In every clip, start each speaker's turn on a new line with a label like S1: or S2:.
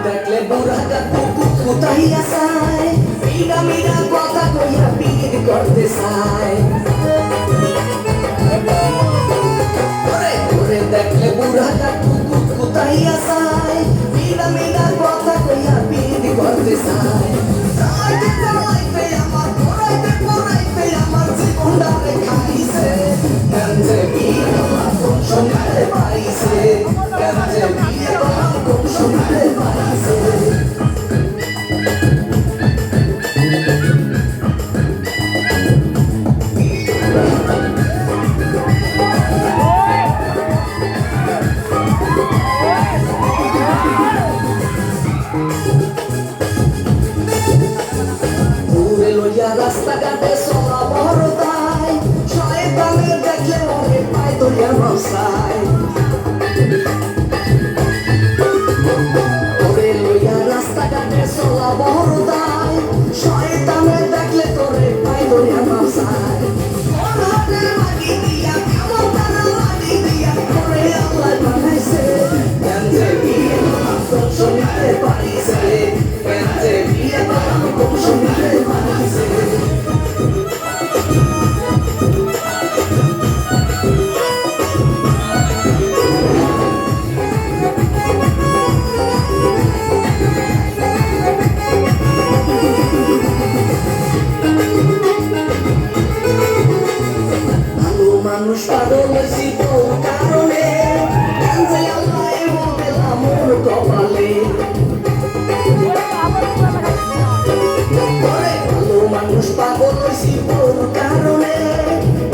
S1: দেখলে বুড়াটা কুকুর কোথাইয়া চায় মিরা মিরা কথা কইয়া বিয়ে করতে চায় দেখলে বুড়াটা কুকুর কোথাইয়া চায় মিরা মিরা কথা কইয়া বিয়ে করতে চায় চাইতে চাইতে আমার পড়াইতে পড়াইতে আমার জীবনটারে খাইছে গঞ্জে বিয়ে কোন শুনতে পাইছে গঞ্জে বিয়ে কোন শুনতে পাইছে রাস্তাঘাটে চলা বড় তাই শয়তানে দেখলে অনেক পায় তোরিয়া বসায় ওরে লইয়া রাস্তাঘাটে চলা বড় তাই শয়তানে দেখলে তোরে পায় তোরিয়া বসায় লাগি দিয়া কেমন তারা লাগি দিয়া করে আল্লাহ বানাইছে গঞ্জে বিয়ে কোন শুনতে পাইছে গঞ্জে বিয়ে কোন শুনতে পাইছে মানুষ পাগল হইছি তোর কারণে গঞ্জে আল্লাহ বললাম মোর কপালে ভালো মানুষ পাগল হইছি তোর কারণে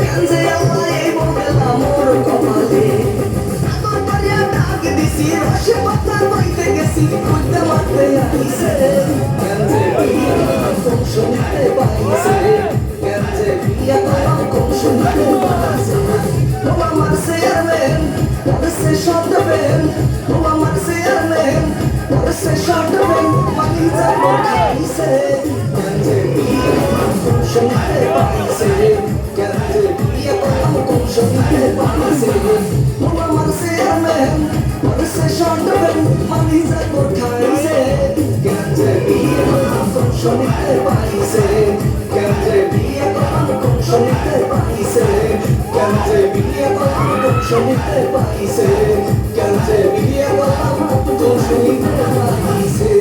S1: গঞ্জে আল্লাহ বললাম মোর কপালে আদর করিয়া ডাক দিছি রসে পাতা বইতে গেছি খুঁজতে মারতে আইছে গঞ্জে বিয়া কোন শুনতে পাইছে গঞ্জে বিয়া কোন শুনতে পাইছে আমার চেয়ারম্যান পরেছে শর্টম্যান আমার চেয়ারম্যান পরেছে শর্টম্যান মানি যাব খাইছে গঞ্জে বিয়ে কোন শুনতে পাইছে গঞ্জে বিয়ে কোন শুনতে পাইছে আমার চেয়ারম্যান পরেছে শর্টম্যান মানি যাব খাইছে গঞ্জে বিয়ে কোন শুনতে পাইছে গঞ্জে বিয়ে কোন শুনতে পাইছে গঞ্জে বিয়ে কোন শুনতে পাইছে গঞ্জে বিয়ে কোন শুনতে পাইছে